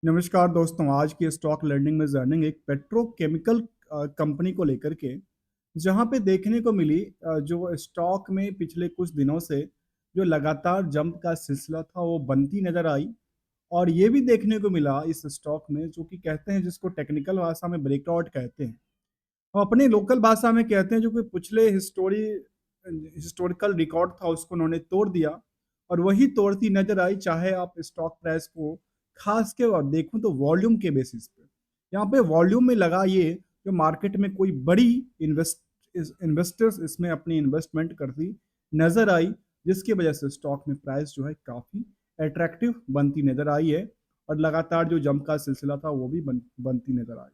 नमस्कार दोस्तों, आज की स्टॉक लर्निंग में जर्निंग एक पेट्रोकेमिकल कंपनी को लेकर के, जहां पे देखने को मिली जो स्टॉक में पिछले कुछ दिनों से जो लगातार जंप का सिलसिला था वो बनती नजर आई। और ये भी देखने को मिला इस स्टॉक में, जो कि कहते हैं जिसको टेक्निकल भाषा में ब्रेकआउट कहते हैं, हम अपनी लोकल भाषा में कहते हैं, जो कि पिछले हिस्टोरिकल रिकॉर्ड था उसको उन्होंने तोड़ दिया। और वही तोड़ती नजर आई, चाहे आप स्टॉक प्राइस को खास के और देखूं तो वॉल्यूम के बेसिस पे। यहाँ पे वॉल्यूम में लगा ये, जो मार्केट में कोई बड़ी इन्वेस्टर्स इसमें अपनी इन्वेस्टमेंट करती नजर आई, जिसकी वजह से स्टॉक में प्राइस जो है काफी अट्रैक्टिव बनती नजर आई है। और लगातार जो जंप का सिलसिला था वो भी बनती नजर आई।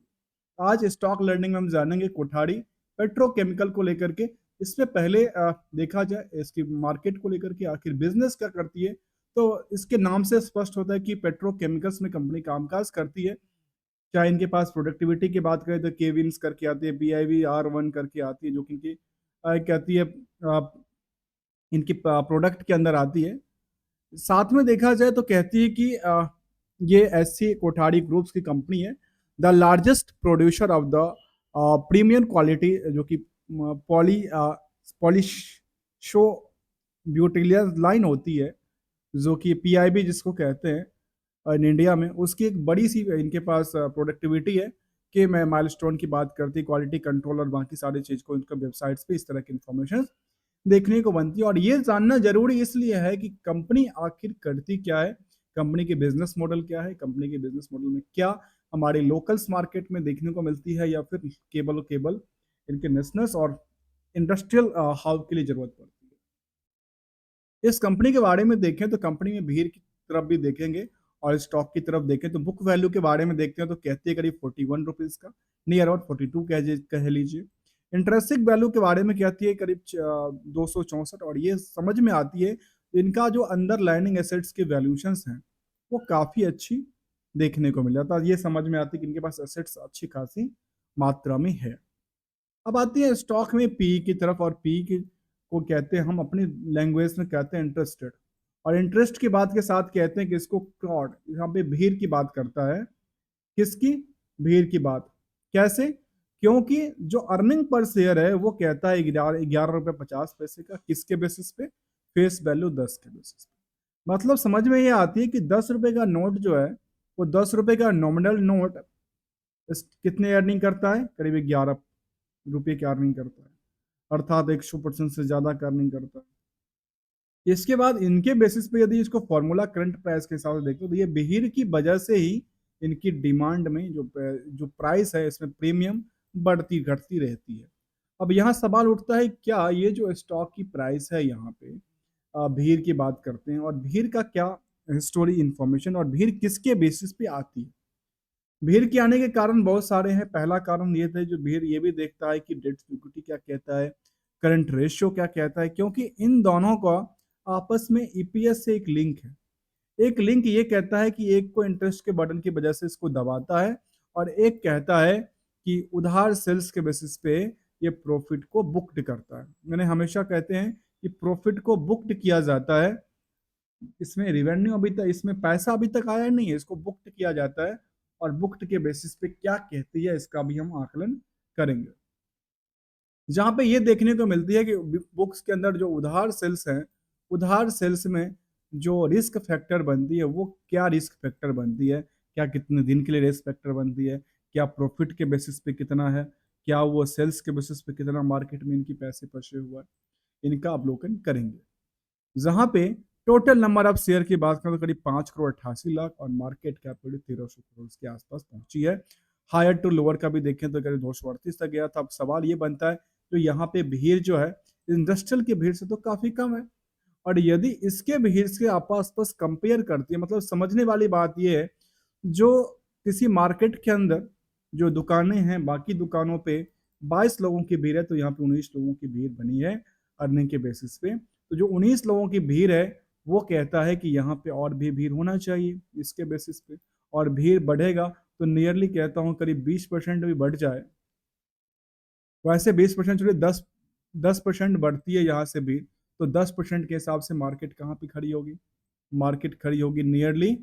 आज स्टॉक लर्निंग में हम जानेंगे कोठारी पेट्रोकेमिकल को लेकर के। इससे पहले देखा जाए इसकी मार्केट को लेकर के आखिर बिजनेस क्या करती है, तो इसके नाम से स्पष्ट होता है कि पेट्रोकेमिकल्स में कंपनी कामकाज करती है। चाहे इनके पास प्रोडक्टिविटी की बात करें तो केविन्स करके आती है, PIV R1 करके आती है, जो कि इनकी कहती है इनकी प्रोडक्ट के अंदर आती है। साथ में देखा जाए तो कहती है कि ये SC कोठारी ग्रुप्स की कंपनी है, the largest producer of the premium quality, जो कि पॉलिशो ब्यूटिलियस लाइन होती है, जो कि PIB जिसको कहते हैं इन इंडिया में, उसकी एक बड़ी सी इनके पास प्रोडक्टिविटी है। कि मैं माइलस्टोन की बात करती, क्वालिटी कंट्रोल और बाकी सारी चीज़ को इनका वेबसाइट्स पे इस तरह की इंफॉर्मेशन देखने को बनती है। और ये जानना जरूरी इसलिए है कि कंपनी आखिर करती क्या है, कंपनी के बिजनेस मॉडल क्या है, कंपनी के बिजनेस मॉडल में क्या हमारे लोकल्स मार्केट में देखने को मिलती है, या फिर केवल केवल इनके नेशनल्स और इंडस्ट्रियल हाउस के लिए जरूरत पड़ती है। इस कंपनी के बारे में देखें तो कंपनी में भीड़ की तरफ भी देखेंगे, और स्टॉक की तरफ देखें तो बुक वैल्यू के बारे में देखते हैं तो कहती है करीब 41 रुपीज का, नियर अबाउट 42 कह लीजिए। इंटरेस्टिंग वैल्यू के बारे में कहती है करीब 264। और ये समझ में आती है इनका जो अंडर लाइनिंग एसेट्स के वैल्यूशंस हैं वो काफ़ी अच्छी देखने को मिल जाता है। ये समझ में आती है कि इनके पास एसेट्स अच्छी खासी मात्रा में है। अब आती है स्टॉक में पी की तरफ, और पी की को कहते हैं हम अपनी लैंग्वेज में कहते हैं इंटरेस्टेड। और इंटरेस्ट की बात के साथ कहते हैं कि इसको क्रॉड, यहाँ पे भीड़ की बात करता है। किसकी? भीड़ की बात। कैसे? क्योंकि जो अर्निंग पर शेयर है वो कहता है 11 रुपये 50 पैसे का। किसके बेसिस पे? फेस वैल्यू 10 के बेसिस पे। मतलब समझ में ये आती है कि 10 रुपए का नोट जो है, वो 10 रुपए का नॉमिनल नोट कितने अर्निंग करता है? करीब 11 रुपये की अर्निंग करता है, अर्थात 100% से ज्यादा का अर्निंग करता है। इसके बाद इनके बेसिस पे यदि इसको फॉर्मूला करंट प्राइस के हिसाब से देखते हो तो ये बिहिर की वजह से ही इनकी डिमांड में जो प्राइस है इसमें प्रीमियम बढ़ती घटती रहती है। अब यहाँ सवाल उठता है, क्या ये जो स्टॉक की प्राइस है यहाँ पे भीड़ की बात करते हैं, और भीड़ का क्या हिस्टोरी इंफॉर्मेशन, और भीड़ किसके बेसिस पे आती है? भीड़ के आने के कारण बहुत सारे हैं। पहला कारण ये था, जो भीड़ ये भी देखता है कि डेट टू इक्विटी क्या कहता है, करंट रेशियो क्या कहता है, क्योंकि इन दोनों का आपस में EPS से एक लिंक है। एक लिंक ये कहता है कि एक को इंटरेस्ट के बर्डन की वजह से इसको दबाता है, और एक कहता है कि उधार सेल्स के बेसिस पे ये प्रॉफिट को बुक्ड करता है। मैंने हमेशा कहते हैं कि प्रॉफिट को बुक्ड किया जाता है, इसमें रिवेन्यू अभी तक, इसमें पैसा अभी तक आया नहीं है, इसको बुक्ड किया जाता है। और बुक्ड के बेसिस पे क्या कहती है इसका भी हम आकलन करेंगे। जहां पे ये देखने को मिलती है कि बुक्स के अंदर जो उधार सेल्स हैं, उधार सेल्स में जो रिस्क फैक्टर बनती है वो क्या रिस्क फैक्टर बनती है, क्या कितने दिन के लिए रिस्क फैक्टर बनती है, क्या प्रॉफिट के बेसिस पे कितना है, क्या वो सेल्स के बेसिस पे कितना मार्केट में इनकी पैसे फंसे हुआ है, इनका अवलोकन करेंगे। जहां पे टोटल नंबर ऑफ शेयर की बात करें तो करीब 5 करोड़ 88 लाख, और मार्केट कैपिटल 1300 करोड़ के आसपास पहुंची है। हायर टू लोअर का भी देखें तो करीब 238 तक गया था। अब सवाल ये बनता है, तो यहाँ पे भीड़ जो है इंडस्ट्रियल की भीड़ से तो काफी कम है, और यदि इसके भीड़ से आपस पास कंपेयर करती है, मतलब समझने वाली बात यह है, जो किसी मार्केट के अंदर जो दुकानें हैं, बाकी दुकानों पे 22 लोगों की भीड़ है, तो यहाँ पे 19 लोगों की भीड़ बनी है अर्निंग के बेसिस पे। तो जो 19 लोगों की भीड़ है वो कहता है कि यहाँ पे और भी भीड़ होना चाहिए इसके बेसिस पे, और भीड़ बढ़ेगा तो नियरली कहता हूँ करीब 20% भी बढ़ जाए। वैसे 20% छोड़िए, 10% बढ़ती है यहाँ से भी, तो 10% के हिसाब से मार्केट कहाँ पे खड़ी होगी? मार्केट खड़ी होगी नियरली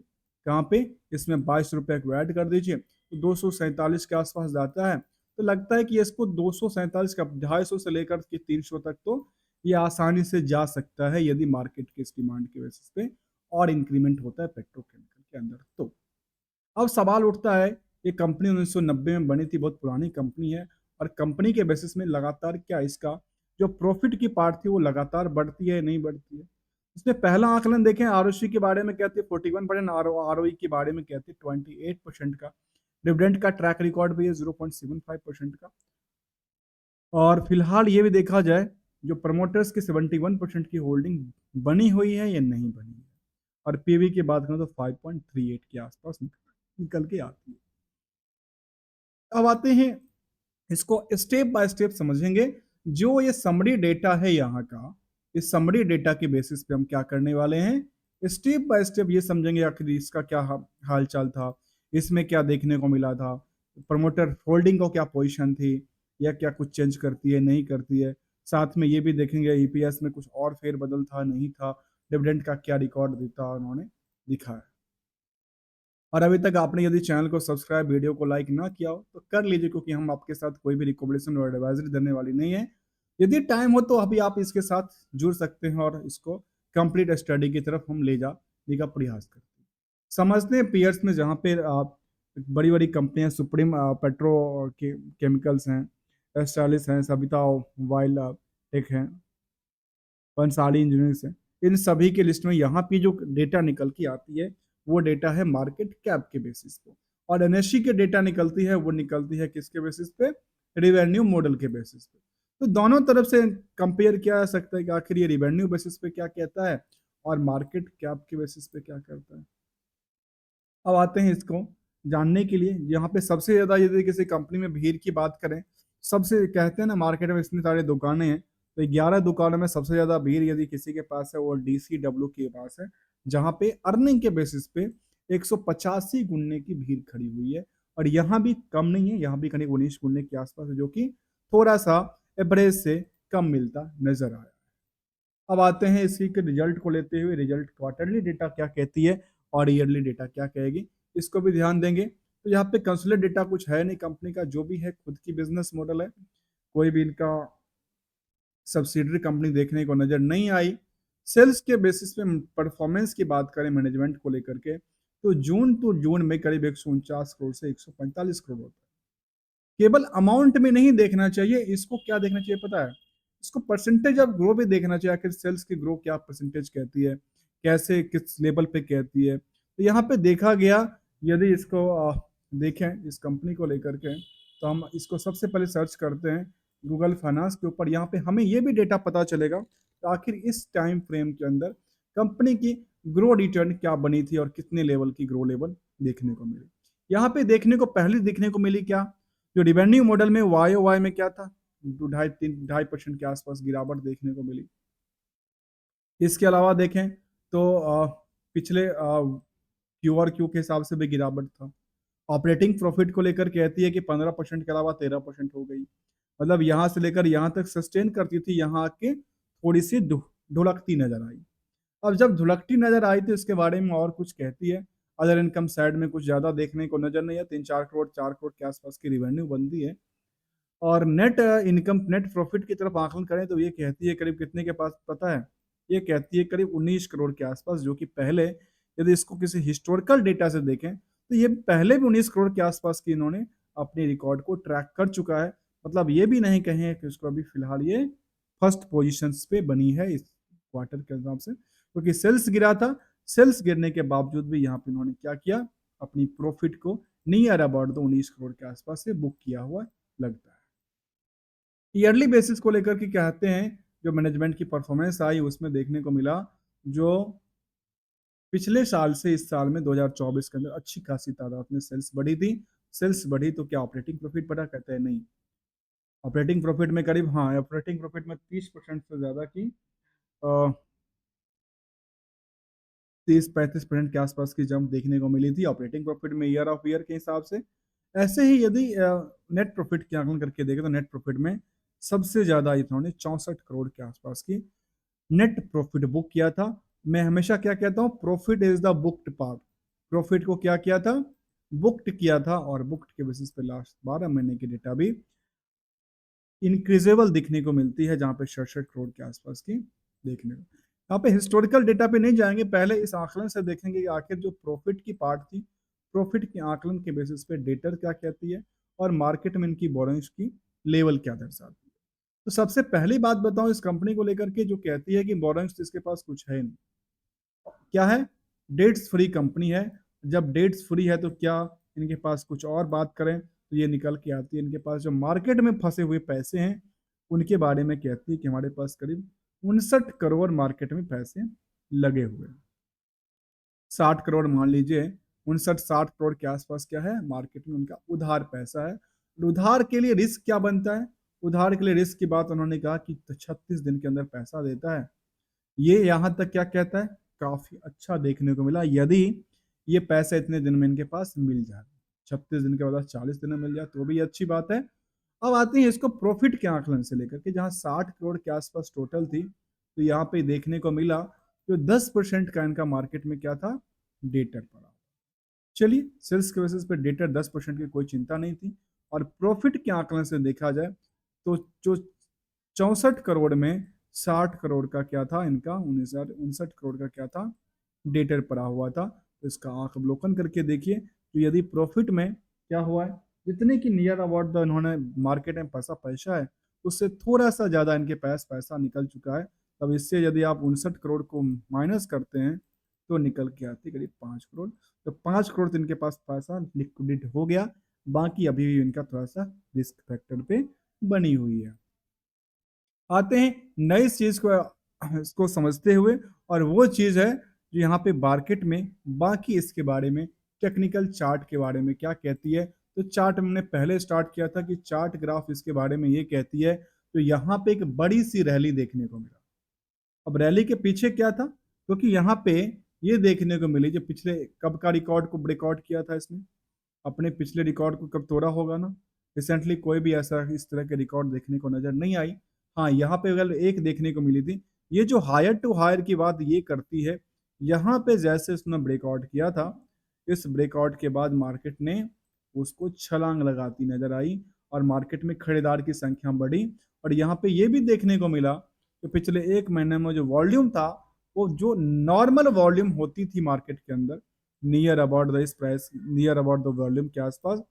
कहाँ पे, इसमें 22 रुपये को ऐड कर दीजिए तो 247 के आसपास जाता है। तो लगता है कि इसको 247 का 250 से लेकर के 300 तक तो ये आसानी से जा सकता है यदि मार्केट के इस डिमांड के बेसिस पे और इंक्रीमेंट होता है पेट्रोकेमिकल के अंदर। तो अब सवाल उठता है, ये कंपनी 1990 में बनी थी, बहुत पुरानी कंपनी है, और कंपनी के बेसिस में लगातार क्या इसका जो प्रॉफिट की पार्ट थी वो लगातार बढ़ती है नहीं बढ़ती है। इसमें पहला आकलन देखें, आरओसी के बारे में कहते हैं 41%, आरओई के बारे में कहते हैं 28% का। डिविडेंड का ट्रैक रिकॉर्ड भी है 0.75% का। और फिलहाल ये भी देखा जाए जो प्रमोटर्स की 71% की होल्डिंग बनी हुई है या नहीं बनी है, और पीवी की बात करें तो 5.38 के आसपास निकल के आती है। अब आते हैं, इसको स्टेप बाय स्टेप समझेंगे। जो ये समरी डेटा है यहाँ का, इस समरी डेटा के बेसिस पे हम क्या करने वाले हैं, स्टेप बाय स्टेप ये समझेंगे आखिर इसका क्या हाल चाल था, इसमें क्या देखने को मिला था, प्रमोटर होल्डिंग को क्या पोजीशन थी, या क्या कुछ चेंज करती है नहीं करती है। साथ में ये भी देखेंगे ईपीएस में कुछ और फेरबदल था नहीं था, डिविडेंड का क्या रिकॉर्ड देता उन्होंने दिखाया। और अभी तक आपने यदि चैनल को सब्सक्राइब, वीडियो को लाइक ना किया हो तो कर लीजिए, क्योंकि हम आपके साथ कोई भी रिकमेंडेशन और एडवाइजरी देने वाली नहीं है। यदि टाइम हो तो अभी आप इसके साथ जुड़ सकते हैं और इसको कंप्लीट स्टडी की तरफ हम ले जाने का प्रयास करते हैं। समझते हैं पीयर्स में, जहाँ पे बड़ी बड़ी कंपनियां सुप्रीम पेट्रो के केमिकल्स हैं, एस्ट्रालिस हैं, सविता वाइल्ड टेक हैं, पंसाली इंजीनियरिंग है, इन सभी के लिस्ट में यहाँ पे जो डेटा निकल के आती है वो डेटा है मार्केट कैप के बेसिस पे, और एनएससी के डेटा निकलती है वो निकलती है किसके बेसिस पे, रिवेन्यू मॉडल के बेसिस पे। तो दोनों तरफ से कंपेयर किया जा सकता है कि आखिर ये रिवेन्यू बेसिस पे क्या कहता है और मार्केट कैप के बेसिस पे क्या करता है। अब आते हैं इसको जानने के लिए, यहाँ पे सबसे ज्यादा यदि किसी कंपनी में भीड़ की बात करें, सबसे कहते हैं ना मार्केट में इतनी सारी दुकानें हैं, तो 11 दुकानों में सबसे ज्यादा भीड़ यदि किसी के पास है वो डीसीडब्ल्यू के पास है, जहाँ पे अर्निंग के बेसिस पे 185 गुने की भीड़ खड़ी हुई है। और यहाँ भी कम नहीं है, यहाँ भी करीब 19 गुने के आसपास है, जो कि थोड़ा सा एवरेज से कम मिलता नजर आया। अब आते हैं इसी के रिजल्ट को लेते हुए, रिजल्ट क्वार्टरली डेटा क्या कहती है और ईयरली डेटा क्या कहेगी, इसको भी ध्यान देंगे। तो यहाँ पे कंसुलेट डेटा कुछ है नहीं कंपनी का, जो भी है खुद की बिजनेस मॉडल है, कोई भी इनका सब्सिडरी कंपनी देखने को नजर नहीं आई। सेल्स के बेसिस पे परफॉर्मेंस की बात करें मैनेजमेंट को लेकर के, तो जून टू जून में करीब 149 करोड़ से 145 करोड़ होता है। केवल अमाउंट में नहीं देखना चाहिए, इसको क्या देखना चाहिए पता है, इसको परसेंटेज ऑफ ग्रो भी देखना चाहिए, आखिर सेल्स की ग्रो क्या परसेंटेज कहती है, कैसे किस लेवल पे कहती है। तो यहाँ पे देखा गया, यदि इसको देखें इस कंपनी को लेकर के, तो हम इसको सबसे पहले सर्च करते हैं गूगल फाइनेंस के ऊपर। यहाँ पे हमें ये भी डेटा पता चलेगा तो आखिर इस टाइम फ्रेम के अंदर कंपनी की ग्रो रिटर्न क्या बनी थी और कितने लेवल की ग्रो लेवल देखने को मिली। यहाँ पे देखने को पहले देखने को मिली क्या, जो रिवेन्यू मॉडल में वाई ओ वाई में क्या था, 2.5% के आसपास गिरावट देखने को मिली। इसके अलावा देखें तो पिछले क्यू आर क्यू के हिसाब से भी गिरावट था। ऑपरेटिंग प्रॉफिट को लेकर कहती है कि 15% के अलावा 13% हो गई, मतलब यहाँ से लेकर यहाँ तक सस्टेन करती थी, यहाँ आके थोड़ी सी ढुलकती नजर आई। अब जब धुलकती नजर आई तो इसके बारे में और कुछ कहती है, अदर इनकम साइड में कुछ ज्यादा देखने को नजर नहीं है, 3-4 करोड़ 4 करोड़ के आसपास की रिवेन्यू बनती है। और नेट इनकम नेट प्रॉफिट की तरफ आकलन करें तो ये कहती है करीब कितने के पास पता है, ये कहती है करीब 19 करोड़ के आसपास, जो कि पहले यदि इसको किसी हिस्टोरिकल डेटा से देखें तो ये पहले भी 19 करोड़ के आसपास की इन्होंने अपने रिकॉर्ड को ट्रैक कर चुका है। मतलब ये भी नहीं कहें कि इसको अभी फिलहाल ये फर्स्ट पोजिशन पे बनी है इस क्वार्टर के हिसाब से, क्योंकि सेल्स गिरा था, सेल्स गिरने के बावजूद भी यहाँ पे इन्होंने क्या किया, अपनी प्रॉफिट को नियर अबाउट 19 करोड़ के आसपास से बुक किया हुआ लगता है। ईयरली बेसिस को लेकर के कहते हैं जो मैनेजमेंट की परफॉर्मेंस आई उसमें देखने को मिला, जो पिछले साल से इस साल में 2024 के अंदर अच्छी खासी तादाद में सेल्स बढ़ी थी। सेल्स बढ़ी तो क्या ऑपरेटिंग प्रॉफिट बढ़ा, कहते हैं नहीं। ऑपरेटिंग प्रॉफिट में करीब, हाँ ऑपरेटिंग प्रॉफिट में 30% से ज्यादा की 30-35% के आसपास की जंप देखने को मिली थी ऑपरेटिंग प्रॉफिट में ईयर ऑफ ईयर के हिसाब से। ऐसे ही यदि नेट प्रॉफिट की आकलन करके देखें तो नेट प्रॉफिट में सबसे ज्यादा इन्होंने 64 करोड़ के आसपास की नेट प्रॉफिट बुक किया था। मैं हमेशा क्या कहता हूँ, profit is the booked part, profit को क्या किया था, बुक्ड किया था, और बुक्ड के बेसिस पे लास्ट 12 महीने की डेटा भी इंक्रीजेबल दिखने को मिलती है, जहां पे 67 करोड़ के आसपास की देखने को। यहाँ पे हिस्टोरिकल डेटा पे नहीं जाएंगे, पहले इस आकलन से देखेंगे कि आखिर जो प्रॉफिट की पार्ट थी, प्रॉफिट के आकलन के बेसिस पे डेटर क्या कहती है और मार्केट में इनकी बोरोइंग्स की लेवल क्या दर्शाती है। तो सबसे पहली बात बताऊं इस कंपनी को लेकर के, जो कहती है कि बोरोइंग्स इसके पास कुछ है नहीं, क्या है, डेट्स फ्री कंपनी है। जब डेट्स फ्री है तो क्या इनके पास कुछ और बात करें तो ये निकल के आती है इनके पास जो मार्केट में फंसे हुए पैसे हैं उनके बारे में कहती है कि हमारे पास करीब 59 करोड़ मार्केट में पैसे लगे हुए हैं। 60 करोड़ मान लीजिए, 59-60 करोड़ के आसपास क्या है मार्केट में उनका उधार पैसा है। उधार के लिए रिस्क क्या बनता है, उधार के लिए रिस्क की बात उन्होंने कहा कि 36 दिन के अंदर पैसा देता है। ये यहां तक क्या कहता है, काफी अच्छा देखने को मिला, यदि ये पैसा इतने दिन में इनके पास मिल जाए, 36 दिन के बाद 40 दिन में मिल जाए तो भी अच्छी बात है। अब आते हैं इसको प्रॉफिट के आकलन से लेकर के, जहां 60 करोड़ के आसपास टोटल थी, तो यहाँ पे देखने को मिला जो 10% का इनका मार्केट में क्या था, डेटर पड़ा। चलिए, सेल्स के बेसिस पे डेटर 10% की कोई चिंता नहीं थी, और प्रॉफिट के आकलन से देखा जाए तो जो 64 करोड़ में 60 करोड़ का क्या था, इनका 59 करोड़ का क्या था, डेटर पड़ा हुआ था। तो इसका आंख अवलोकन करके देखिए, तो यदि प्रॉफिट में क्या हुआ है, जितने की नियर अबाउट द इन्होंने मार्केट में पैसा पैसा है उससे थोड़ा सा ज्यादा इनके पास पैसा निकल चुका है। तब इससे यदि आप 59 करोड़ को माइनस करते हैं तो निकल के आती करीब 5 करोड़। तो 5 करोड़ तो इनके पास पैसा लिक्विडेट हो गया, बाकी अभी भी इनका थोड़ा सा रिस्क फैक्टर पे बनी हुई है। आते हैं नई चीज को इसको समझते हुए, और वो चीज है जो यहाँ पे मार्केट में बाकी इसके बारे में टेक्निकल चार्ट के बारे में क्या कहती है। तो चार्ट हमने पहले स्टार्ट किया था कि चार्ट ग्राफ इसके बारे में ये कहती है। तो यहाँ पे एक बड़ी सी रैली देखने को मिला। अब रैली के पीछे क्या था, क्योंकि यहाँ पे ये देखने को मिली जो पिछले कब का रिकॉर्ड को ब्रेकआउट किया था इसने, अपने पिछले रिकॉर्ड को कब तोड़ा होगा ना। रिसेंटली कोई भी ऐसा इस तरह के रिकॉर्ड देखने को नजर नहीं आई। हाँ, यहाँ पे अगर एक देखने को मिली थी, ये जो हायर टू हायर की बात ये करती है, यहाँ पे जैसे उसने ब्रेकआउट किया था, इस ब्रेकआउट के बाद मार्केट ने उसको छलांग लगाती नजर आई, और मार्केट में खरीदार की संख्या बढ़ी। और यहाँ पे ये भी देखने को मिला कि पिछले एक महीने में जो वॉल्यूम था, वो जो नॉर्मल वॉल्यूम होती थी मार्केट के अंदर, near about the price, near about the volume के आसपास,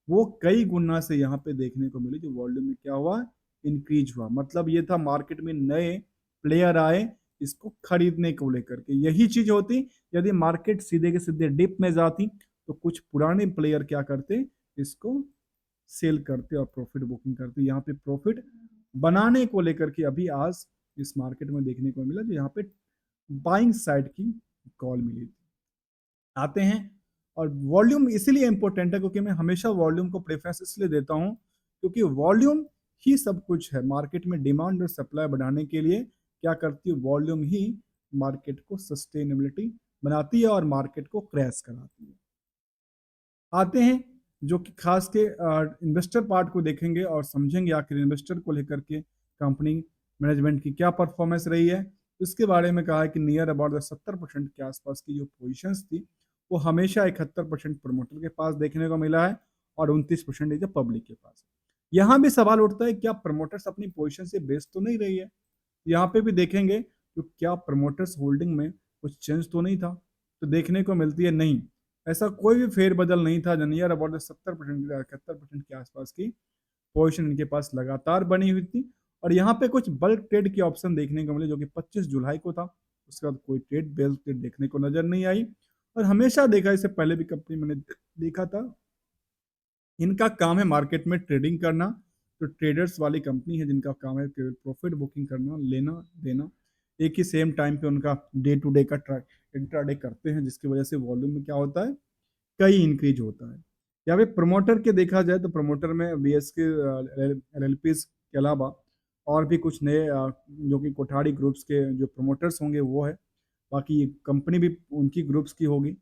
वो कई गुना से यहाँ पे देखने को मिली, जो वॉल्यूम में क्या हुआ, इंक्रीज हुआ। मतलब ये था मार्केट में नए प्लेयर आए इसको खरीदने को लेकर के। यही चीज होती यदि मार्केट सीधे के सीधे डिप में जाती, तो कुछ पुराने प्लेयर क्या करते, इसको सेल करते और प्रॉफिट बुकिंग करते। यहाँ पे प्रॉफिट बनाने को लेकर के अभी आज इस मार्केट में देखने को मिला, जो यहाँ पे बाइंग साइड की कॉल मिली थी। आते हैं, और वॉल्यूम इसीलिए इंपॉर्टेंट है क्योंकि मैं हमेशा वॉल्यूम को प्रेफरेंस इसलिए देता हूं क्योंकि वॉल्यूम ही सब कुछ है। मार्केट में डिमांड और सप्लाई बढ़ाने के लिए क्या करती है, वॉल्यूम ही मार्केट को सस्टेनेबिलिटी बनाती है और मार्केट को क्रैश कराती है। आते हैं जो कि खास के इन्वेस्टर पार्ट को देखेंगे और समझेंगे आखिर इन्वेस्टर को लेकर के कंपनी मैनेजमेंट की क्या परफॉर्मेंस रही है। इसके बारे में कहा है कि नियर अबाउट 70% के आसपास की जो पोजीशंस थी, वो हमेशा 71% प्रमोटर के पास देखने को मिला है, और 29% पब्लिक के पास। यहाँ भी सवाल उठता है, क्या प्रमोटर्स अपनी पोजीशन से बेच तो नहीं रही है। यहाँ पे भी देखेंगे तो क्या प्रमोटर्स होल्डिंग में कुछ चेंज तो नहीं था, तो देखने को मिलती है नहीं, ऐसा कोई भी फेरबदल नहीं था। नियर अबाउट 70% 71% के आसपास की पोजीशन इनके पास लगातार बनी हुई थी। और यहाँ पे कुछ बल्क ट्रेड की ऑप्शन देखने को मिले जो कि 25 जुलाई को था। उसके बाद कोई ट्रेड बेल्ट ट्रेड देखने को नजर नहीं आई। और हमेशा देखा, इससे पहले भी कंपनी मैंने देखा था, इनका काम है मार्केट में ट्रेडिंग करना। तो ट्रेडर्स वाली कंपनी है जिनका काम है प्रॉफिट बुकिंग करना, लेना देना, एक ही सेम टाइम पे उनका डे टू डे का इंट्राडे करते हैं, जिसकी वजह से वॉल्यूम में क्या होता है, कई इंक्रीज होता है। यहाँ पे प्रमोटर के देखा जाए तो प्रमोटर में बीएस के एलएलपी के अलावा और भी कुछ नए जो कि कोठारी ग्रुप्स के जो प्रमोटर्स होंगे वो है। बाकी कंपनी भी उनकी ग्रुप्स की होगी।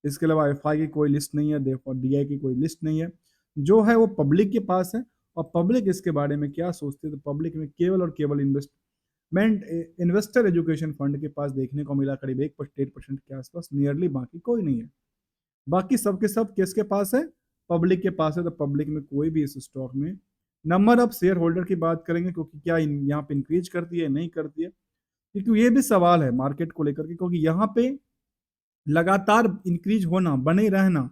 इसके अलावा एफआई की कोई लिस्ट नहीं है, डीआई की कोई लिस्ट नहीं है। जो है वो पब्लिक के पास है, और पब्लिक इसके बारे में क्या सोचती है, तो पब्लिक में केवल और केवल इन्वेस्टर एजुकेशन फंड के पास देखने को मिला करीब 1% के आसपास, नियरली, बाकी कोई नहीं है। बाकी सबके सब किसके पास है, पब्लिक के पास है। तो पब्लिक में कोई भी इस स्टॉक में नंबर ऑफ शेयर होल्डर की बात करेंगे, क्योंकि क्या यहाँ पे इंक्रीज करती है नहीं करती है, क्योंकि ये भी सवाल है मार्केट को लेकर के, क्योंकि यहाँ पे लगातार इंक्रीज होना, बने रहना,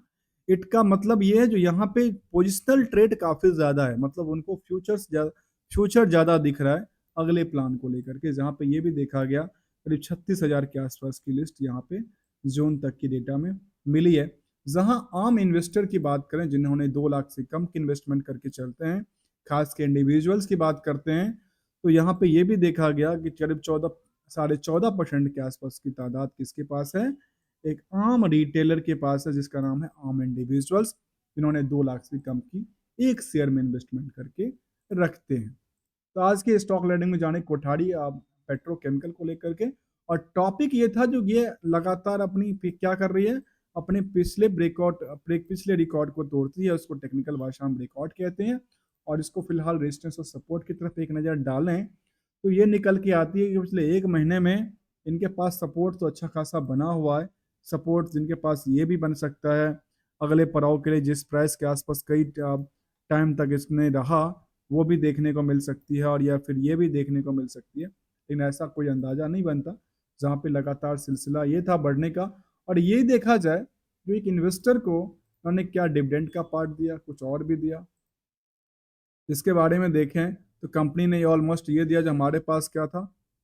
इट मतलब ये है जो यहाँ पे पोजिशनल ट्रेड काफी ज्यादा है, मतलब उनको फ्यूचर ज्यादा दिख रहा है अगले प्लान को लेकर के, जहाँ पे ये भी देखा गया करीब 36,000 के आसपास की लिस्ट यहाँ पे जोन तक की डेटा में मिली है। जहां आम इन्वेस्टर की बात करें, जिन्होंने 2 लाख से कम की इन्वेस्टमेंट करके चलते हैं, खास के इंडिविजुअल्स की बात करते हैं, तो यहाँ पे ये भी देखा गया कि करीब 14.5% के आसपास की तादाद किसके पास है, एक आम रिटेलर के पास है, जिसका नाम है आम इंडिविजुअल्स, जिन्होंने 2 लाख से कम की एक शेयर में इन्वेस्टमेंट करके रखते हैं। तो आज के स्टॉक लर्निंग में जाने कोठारी पेट्रोकेमिकल को लेकर के, और टॉपिक ये था जो ये लगातार अपनी क्या कर रही है, अपने पिछले रिकॉर्ड को तोड़ती है, उसको टेक्निकल भाषा में ब्रेकआउट कहते हैं। और इसको फिलहाल रेजिस्टेंस और सपोर्ट की तरफ एक नज़र डालें तो ये निकल के आती है कि पिछले एक महीने में इनके पास सपोर्ट तो अच्छा खासा बना हुआ है। सपोर्ट जिनके पास ये भी बन सकता है अगले पड़ाव के लिए, जिस प्राइस के आसपास कई टाइम तक इसने रहा, वो भी देखने को मिल सकती है, और या फिर ये भी देखने को मिल सकती है, लेकिन ऐसा कोई अंदाजा नहीं बनता। जहाँ पे लगातार सिलसिला ये था बढ़ने का, और ये देखा जाए जो एक इन्वेस्टर को उन्होंने क्या डिविडेंड का पार्ट दिया, कुछ और भी दिया, इसके बारे में देखें तो कंपनी ने ऑलमोस्ट ये दिया जो हमारे पास क्या था,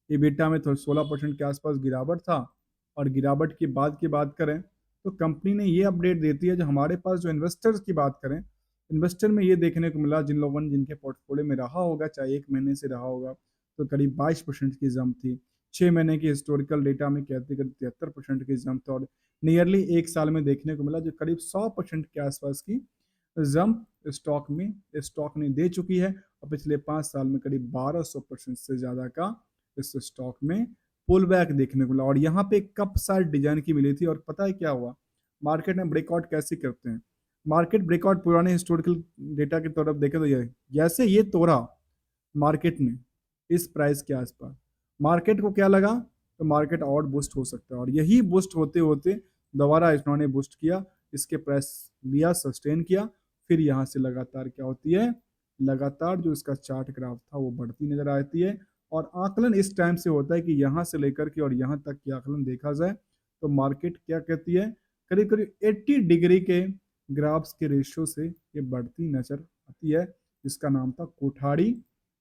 EBITDA में तो 16% के आसपास गिरावट था। और गिरावट की बात करें तो कंपनी ने ये अपडेट देती है जो हमारे पास, जो इन्वेस्टर्स की बात करें, इन्वेस्टर में ये देखने को मिला, जिन लोगों ने जिनके पोर्टफोलियो में रहा होगा, चाहे 1 महीने से रहा होगा, तो करीब 22% की जंप थी। 6 महीने की हिस्टोरिकल डेटा में कहते करीब 73% की जंप था, और नियरली 1 साल में देखने को मिला जो करीब 100% के आसपास की जंप स्टॉक ने दे चुकी है। और पिछले 5 साल में करीब 1200% से ज्यादा का इस स्टॉक में पुल बैक देखने को मिला। और यहाँ पे कप साइड डिजाइन की मिली थी, और पता है क्या हुआ, मार्केट में ब्रेकआउट कैसे करते हैं, मार्केट ब्रेकआउट पुराने हिस्टोरिकल डेटा की तरफ देखे तो ये जैसे ये तोड़ा मार्केट ने इस प्राइस के आसपास, मार्केट को क्या लगा, तो मार्केट और बूस्ट हो सकता है, और यही बूस्ट होते होते दोबारा इन्होंने बूस्ट किया, इसके प्राइस लिया, सस्टेन किया, फिर यहाँ से लगातार क्या होती है, लगातार जो इसका चार्ट ग्राफ था वो बढ़ती नजर आती है। और आकलन इस टाइम से होता है कि यहाँ से लेकर के और यहाँ तक की आकलन देखा जाए तो मार्केट क्या कहती है, करीब करीब 80 डिग्री के ग्राफ्स के रेशियो से ये बढ़ती नजर आती है, जिसका नाम था कोठारी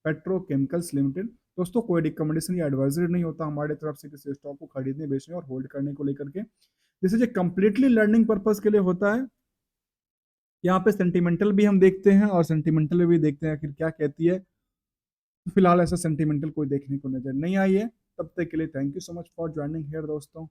पेट्रोकेमिकल्स लिमिटेड। दोस्तों कोई रिकमेंडेशन या एडवाइजरी नहीं होता हमारे तरफ से किसी स्टॉक को खरीदने, बेचने और होल्ड करने को लेकर के, जैसे जो कंप्लीटली लर्निंग पर्पज के लिए होता है। यहाँ पे सेंटिमेंटल भी हम देखते हैं, और सेंटिमेंटल में भी देखते हैं आखिर क्या कहती है। तो फिलहाल ऐसा सेंटिमेंटल कोई देखने को नजर नहीं आई है। तब तक के लिए thank you so much for joining here दोस्तों।